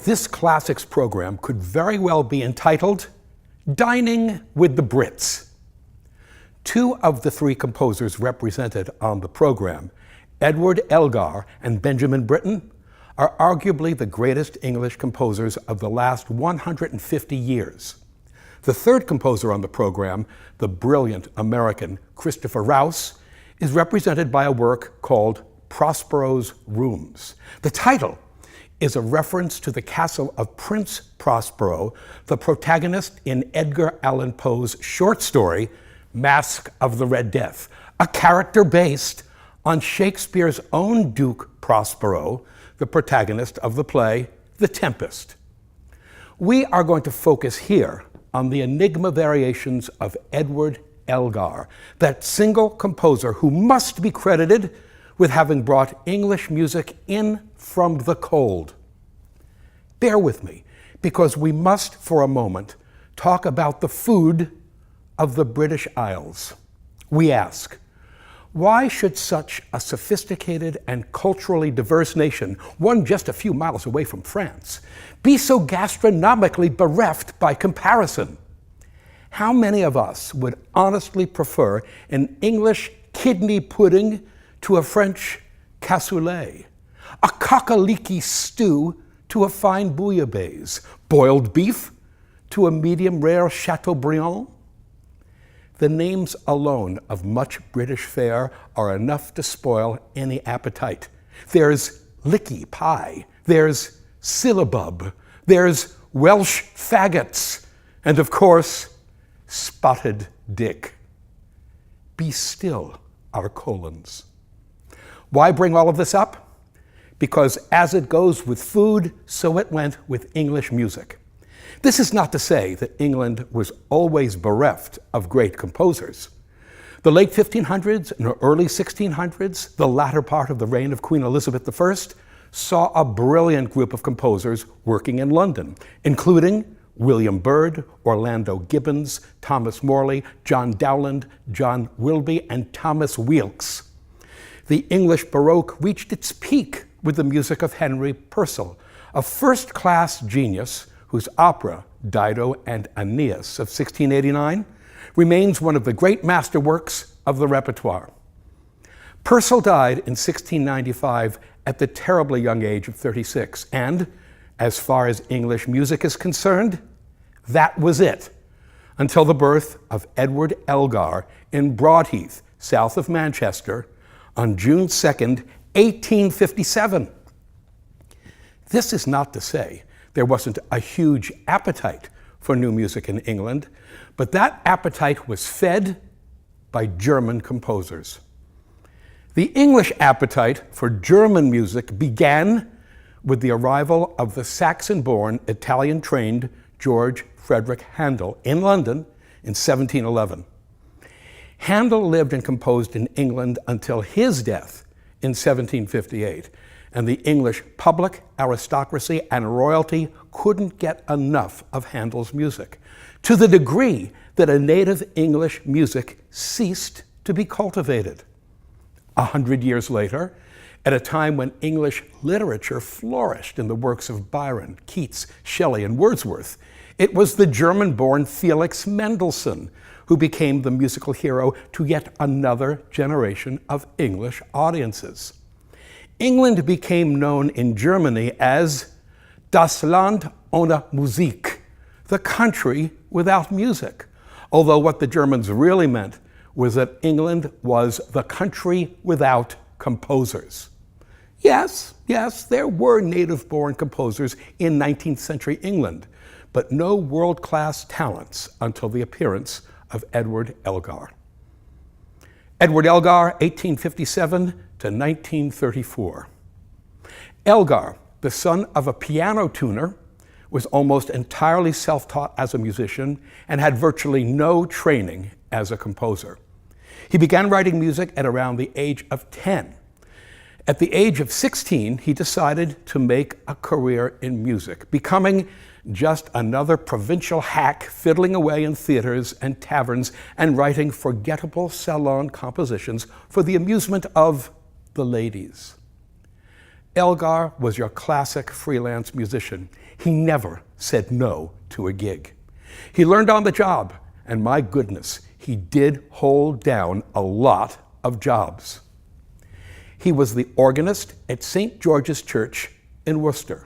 This classics program could very well be entitled Dining with the Brits. Two of the three composers represented on the program, Edward Elgar and Benjamin Britten, are arguably the greatest English composers of the last 150 years. The third composer on the program, the brilliant American Christopher Rouse, is represented by a work called Prospero's Rooms. The title is a reference to the castle of Prince Prospero, the protagonist in Edgar Allan Poe's short story, Masque of the Red Death, a character based on Shakespeare's own Duke Prospero, the protagonist of the play, The Tempest. We are going to focus here on the Enigma Variations of Edward Elgar, that single composer who must be credited with having brought English music in from the cold. Bear with me, because we must, for a moment, talk about the food of the British Isles. We ask, why should such a sophisticated and culturally diverse nation, one just a few miles away from France, be so gastronomically bereft by comparison? How many of us would honestly prefer an English kidney pudding to a French cassoulet, a cock-a-leekie stew to a fine bouillabaisse, boiled beef to a medium-rare Chateaubriand? The names alone of much British fare are enough to spoil any appetite. There's licky pie, there's syllabub, there's Welsh faggots, and of course, spotted dick. Be still, our colons. Why bring all of this up? Because as it goes with food, so it went with English music. This is not to say that England was always bereft of great composers. The late 1500s and early 1600s, the latter part of the reign of Queen Elizabeth I, saw a brilliant group of composers working in London, including William Byrd, Orlando Gibbons, Thomas Morley, John Dowland, John Wilby, and Thomas Weelkes. The English Baroque reached its peak with the music of Henry Purcell, a first-class genius whose opera, Dido and Aeneas of 1689, remains one of the great masterworks of the repertoire. Purcell died in 1695 at the terribly young age of 36, and as far as English music is concerned, that was it, until the birth of Edward Elgar in Broadheath, south of Manchester, on June 2nd, 1857. This is not to say there wasn't a huge appetite for new music in England, but that appetite was fed by German composers. The English appetite for German music began with the arrival of the Saxon-born, Italian-trained George Frederick Handel in London in 1711. Handel lived and composed in England until his death in 1758, and the English public, aristocracy, and royalty couldn't get enough of Handel's music, to the degree that a native English music ceased to be cultivated. 100 years later, at a time when English literature flourished in the works of Byron, Keats, Shelley, and Wordsworth, it was the German-born Felix Mendelssohn who became the musical hero to yet another generation of English audiences. England became known in Germany as Das Land ohne Musik, the country without music, although what the Germans really meant was that England was the country without composers. Yes, there were native-born composers in 19th century England, but no world-class talents until the appearance of Edward Elgar. Edward Elgar, 1857 to 1934. Elgar, the son of a piano tuner, was almost entirely self-taught as a musician and had virtually no training as a composer. He began writing music at around the age of 10. At the age of 16, he decided to make a career in music, becoming just another provincial hack fiddling away in theaters and taverns and writing forgettable salon compositions for the amusement of the ladies. Elgar was your classic freelance musician. He never said no to a gig. He learned on the job, and my goodness, he did hold down a lot of jobs. He was the organist at St. George's Church in Worcester.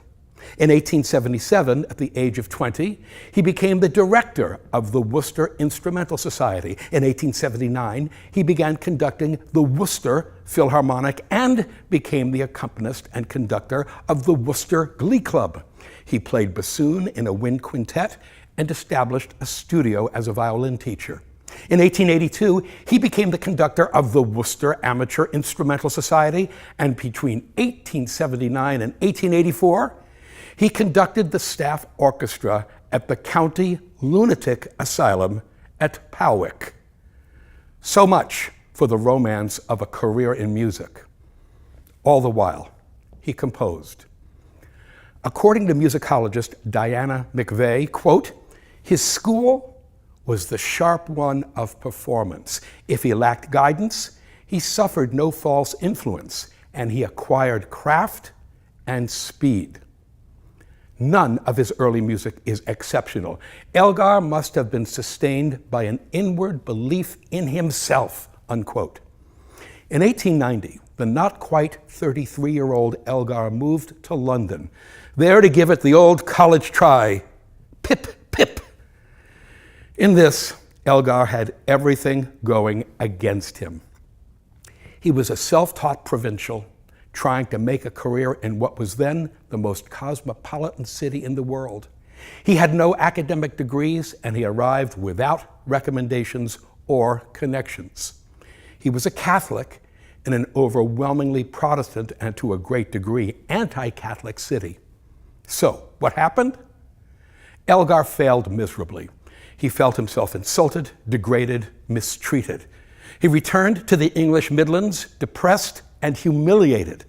In 1877, at the age of 20, he became the director of the Worcester Instrumental Society. In 1879, he began conducting the Worcester Philharmonic and became the accompanist and conductor of the Worcester Glee Club. He played bassoon in a wind quintet and established a studio as a violin teacher. In 1882, he became the conductor of the Worcester Amateur Instrumental Society, and between 1879 and 1884, he conducted the staff orchestra at the County Lunatic Asylum at Powwick. So much for the romance of a career in music. All the while, he composed. According to musicologist Diana McVeigh, quote, his school was the sharp one of performance. If he lacked guidance, he suffered no false influence, and he acquired craft and speed. None of his early music is exceptional. Elgar must have been sustained by an inward belief in himself, unquote. In 1890, the not quite 33-year-old Elgar moved to London, there to give it the old college try. Pip, pip. In this, Elgar had everything going against him. He was a self-taught provincial trying to make a career in what was then the most cosmopolitan city in the world. He had no academic degrees, and he arrived without recommendations or connections. He was a Catholic in an overwhelmingly Protestant and to a great degree anti-Catholic city. So, what happened? Elgar failed miserably. He felt himself insulted, degraded, mistreated. He returned to the English Midlands, depressed and humiliated.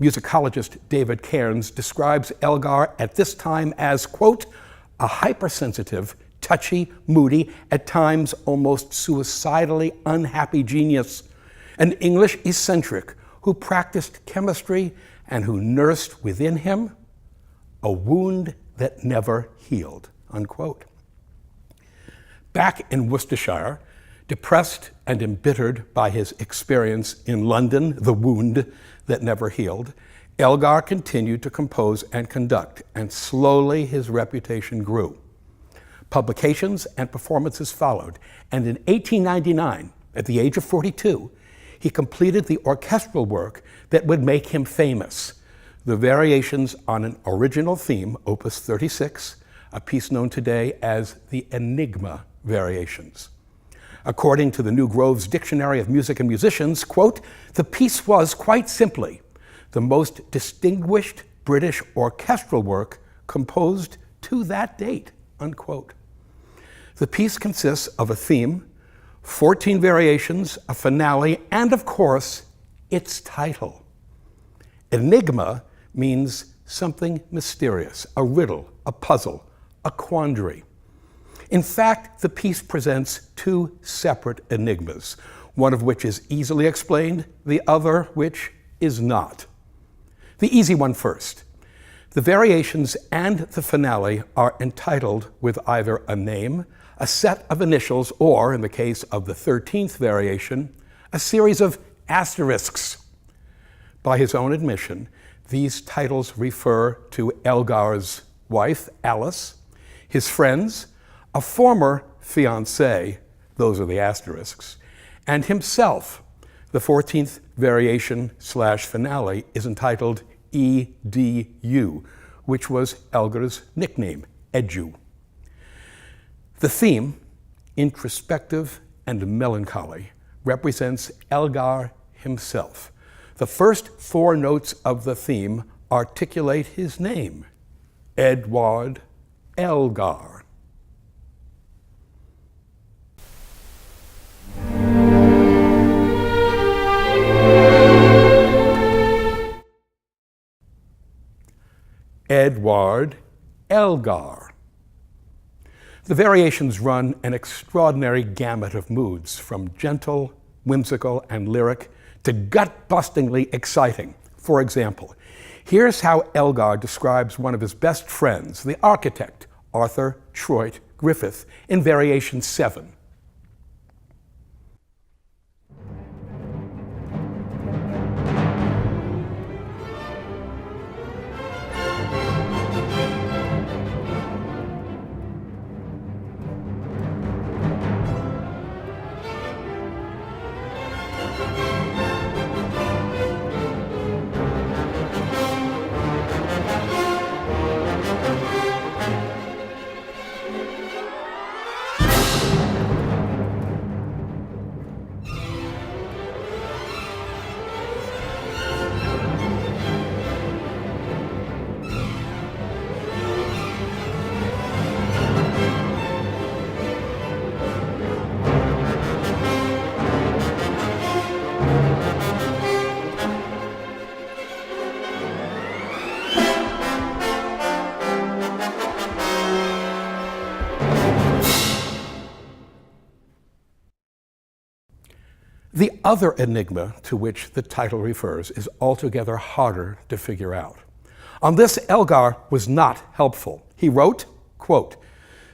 Musicologist David Cairns describes Elgar at this time as, quote, a hypersensitive, touchy, moody, at times almost suicidally unhappy genius, an English eccentric who practiced chemistry and who nursed within him a wound that never healed, unquote. Back in Worcestershire, depressed and embittered by his experience in London, the wound that never healed, Elgar continued to compose and conduct, and slowly his reputation grew. Publications and performances followed, and in 1899, at the age of 42, he completed the orchestral work that would make him famous, the Variations on an Original Theme, Opus 36, a piece known today as the Enigma Variations. According to the New Grove's Dictionary of Music and Musicians, quote, the piece was, quite simply, the most distinguished British orchestral work composed to that date, unquote. The piece consists of a theme, 14 variations, a finale, and of course, its title. Enigma means something mysterious, a riddle, a puzzle, a quandary. In fact, the piece presents two separate enigmas, one of which is easily explained, the other which is not. The easy one first. The variations and the finale are entitled with either a name, a set of initials, or, in the case of the 13th variation, a series of asterisks. By his own admission, these titles refer to Elgar's wife, Alice, his friends, a former fiancé, those are the asterisks, and himself. The 14th variation / finale is entitled EDU, which was Elgar's nickname, Edu. The theme, introspective and melancholy, represents Elgar himself. The first four notes of the theme articulate his name, Edward Elgar. Edward Elgar. The variations run an extraordinary gamut of moods, from gentle, whimsical, and lyric to gut-bustingly exciting. For example, Here's how Elgar describes one of his best friends, the architect, Arthur Troit Griffith, in Variation 7. The other enigma to which the title refers is altogether harder to figure out. On this, Elgar was not helpful. He wrote, quote,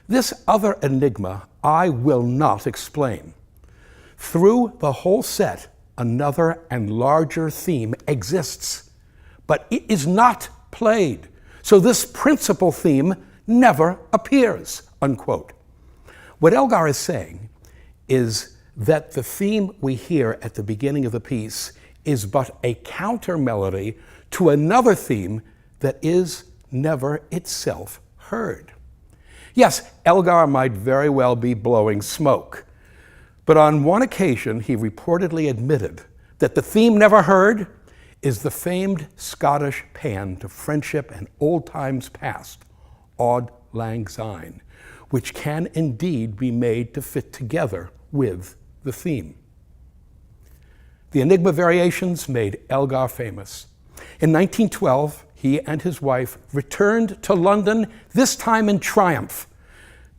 "This other enigma I will not explain. Through the whole set, another and larger theme exists, but it is not played, so this principal theme never appears," unquote. What Elgar is saying is that the theme we hear at the beginning of the piece is but a counter melody to another theme that is never itself heard. Yes, Elgar might very well be blowing smoke, but on one occasion he reportedly admitted that the theme never heard is the famed Scottish paean to friendship and old times past, Auld Lang Syne, which can indeed be made to fit together with the theme. The Enigma Variations made Elgar famous. In 1912, he and his wife returned to London, this time in triumph.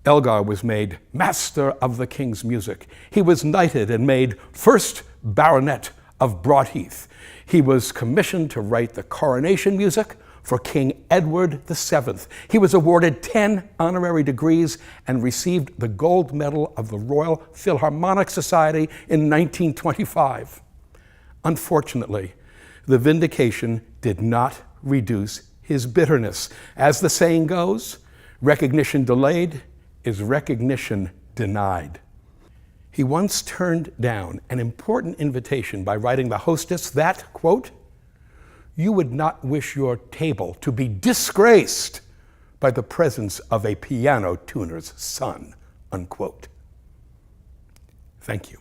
Elgar was made Master of the King's Music. He was knighted and made First Baronet of Broadheath. He was commissioned to write the coronation music for King Edward VII. He was awarded 10 honorary degrees and received the Gold Medal of the Royal Philharmonic Society in 1925. Unfortunately, the vindication did not reduce his bitterness. As the saying goes, recognition delayed is recognition denied. He once turned down an important invitation by writing the hostess that, quote, "You would not wish your table to be disgraced by the presence of a piano tuner's son," unquote. Thank you.